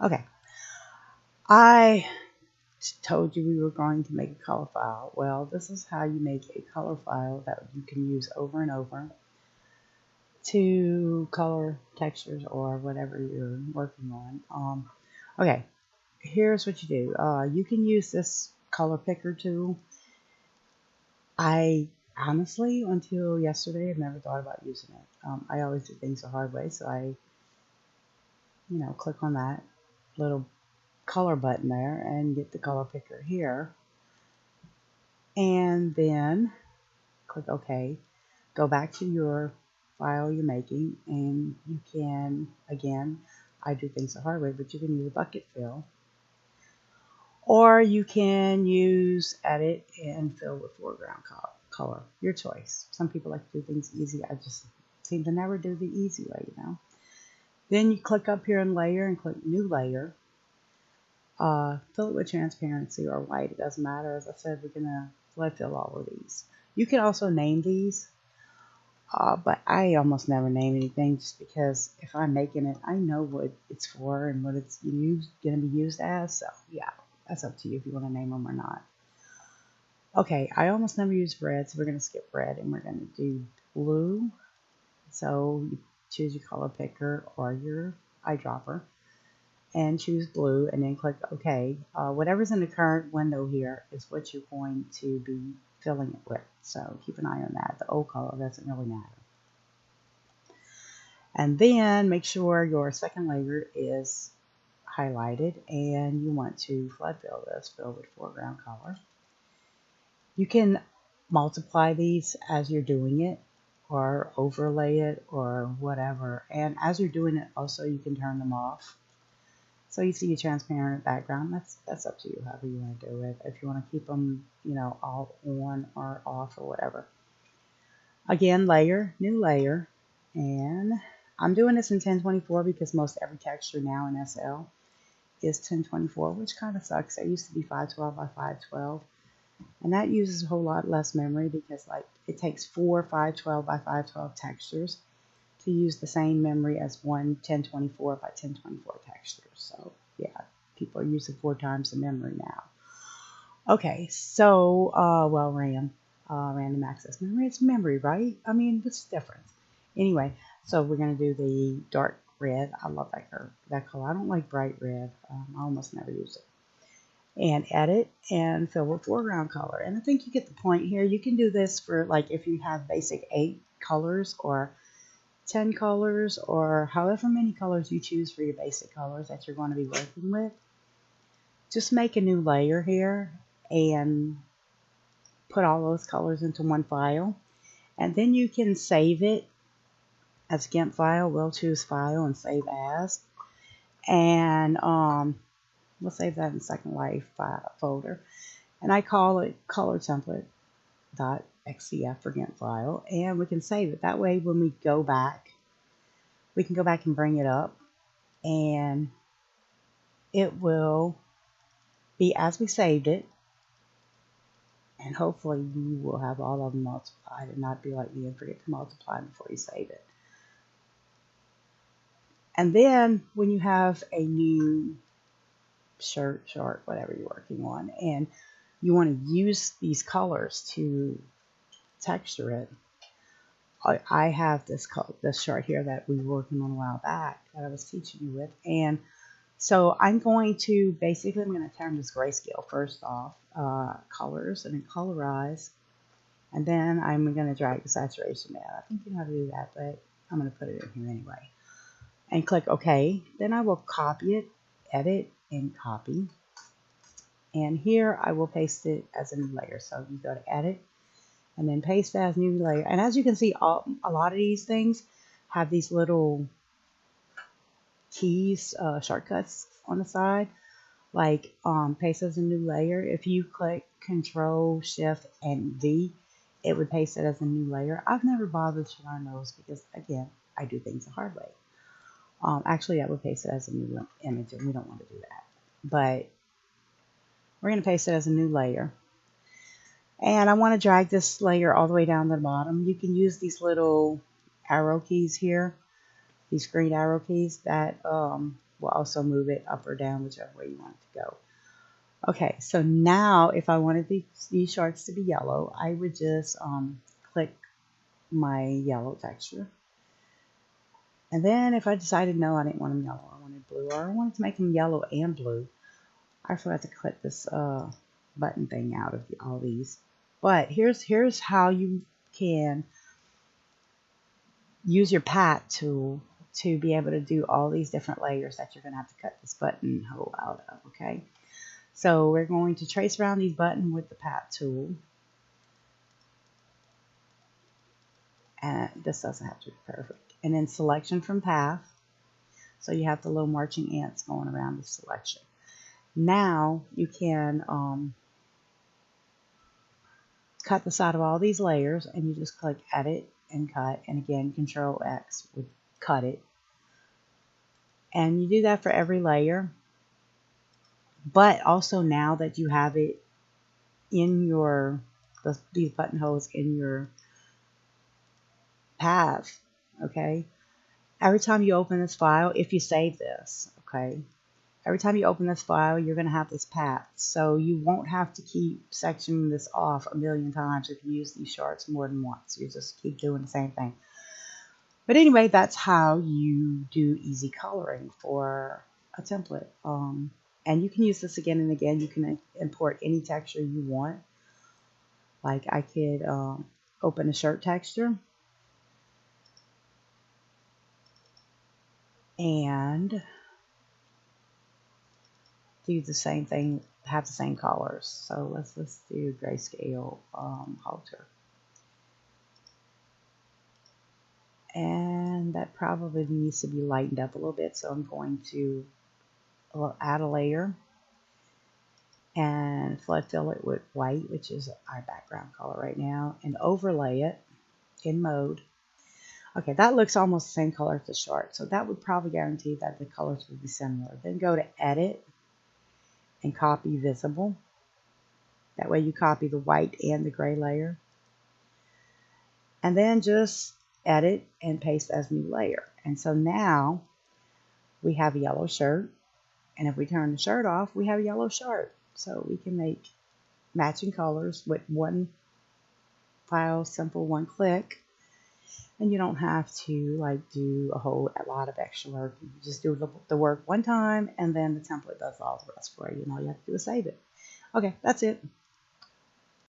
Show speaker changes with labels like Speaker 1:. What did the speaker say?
Speaker 1: Okay, I told you we were going to make a color file. Well, this is how you make a color file that you can use over and over to color textures or whatever you're working on. Okay, here's what you do. You can use this color picker tool. I honestly, until yesterday, have never thought about using it. I always do things the hard way, so I, click on that little color button there and get the color picker here. And then click OK. Go back to your file you're making, and you can, again, I do things the hard way, but you can use a bucket fill. Or you can use edit and fill with foreground color. Your choice. Some people like to do things easy. I just seem to never do the easy way. Then you click up here in layer and click new layer. Fill it with transparency or white. It doesn't matter. As I said, we're going to flood fill all of these. You can also name these. But I almost never name anything just because if I'm making it, I know what it's for and what it's going to be used as. So yeah, that's up to you if you want to name them or not. Okay, I almost never use red, so we're going to skip red and we're going to do blue. So you choose your color picker or your eyedropper and choose blue and then click OK. Whatever's in the current window here is what you're going to be filling it with. So keep an eye on that. The old color doesn't really matter. And then make sure your second layer is highlighted and you want to flood fill this, fill with foreground color. You can multiply these as you're doing it or overlay it or whatever. And as you're doing it also you can turn them off. So you see a transparent background. That's up to you, however you want to do it. If you want to keep them, all on or off or whatever. Again, layer, new layer. And I'm doing this in 1024 because most every texture now in SL is 1024, which kind of sucks. It used to be 512 by 512. And that uses a whole lot less memory because it takes 4 512 by 512 textures to use the same memory as one 1024 by 1024 texture. So yeah, people are using 4 times the memory now. Okay, so random access memory, it's memory, right? I mean, what's the difference? Anyway, so we're going to do the dark red. I love that color. I don't like bright red. I almost never use it. And edit and fill with foreground color. And I think you get the point here. You can do this for if you have basic 8 colors or 10 colors or however many colors you choose for your basic colors that you're going to be working with. Just make a new layer here and put all those colors into one file. And then you can save it as a GIMP file. We'll choose file and save as. And we'll save that in Second Life folder. And I call it color template.xcf for GIMP file. And we can save it. That way when we go back, we can go back and bring it up. And it will be as we saved it. And hopefully you will have all of them multiplied and not be like me and forget to multiply before you save it. And then when you have a new shirt, chart, whatever you're working on, and you want to use these colors to texture it, I have this chart here that we were working on a while back that I was teaching you with. And so I'm going to turn this grayscale first off, colors, and then colorize. And then I'm going to drag the saturation down. I think you know how to do that, but I'm going to put it in here anyway. And click OK. Then I will copy it, edit, and copy. And here I will paste it as a new layer. So you go to edit and then paste as new layer. And as you can see, a lot of these things have these little keys, shortcuts on the side, like paste as a new layer. If you click Control, Shift, and V, it would paste it as a new layer. I've never bothered to learn those because, again, I do things the hard way. Actually, I would paste it as a new image, and we don't want to do that. But we're going to paste it as a new layer. And I want to drag this layer all the way down to the bottom. You can use these little arrow keys here, these green arrow keys that will also move it up or down, whichever way you want it to go. Okay, so now if I wanted these shards to be yellow, I would just click my yellow texture. And then if I decided no, I didn't want them yellow, I wanted blue, or I wanted to make them yellow and blue, I forgot to click this button thing out of all these. But here's how you can use your pat tool to be able to do all these different layers that you're going to have to cut this button hole out of, okay? So we're going to trace around these buttons with the pat tool. And this doesn't have to be perfect. And then selection from path. So you have the little marching ants going around the selection. Now you can cut the side of all these layers, and you just click edit and cut, and again Control X would cut it. And you do that for every layer. But also now that you have it in these buttonholes in your path, okay, every time you open this file, if you save this, okay, every time you open this file, you're going to have this path. So you won't have to keep sectioning this off a million times if you use these shards more than once. You just keep doing the same thing. But anyway, that's how you do easy coloring for a template. And you can use this again and again. You can import any texture you want. Like I could open a shirt texture and do the same thing, have the same colors. So let's do grayscale halter. And that probably needs to be lightened up a little bit. So I'm going to add a layer and flood fill it with white, which is our background color right now, and overlay it in mode. Okay, that looks almost the same color as the chart, so that would probably guarantee that the colors would be similar. Then go to edit and copy visible. That way you copy the white and the gray layer. And then just edit and paste as new layer. And so now we have a yellow shirt. And if we turn the shirt off, we have a yellow shirt. So we can make matching colors with one file, simple one click. And you don't have to like do a lot of extra work. You just do the work one time, and then the template does all the rest for you. And all you have to do is save it. Okay, that's it.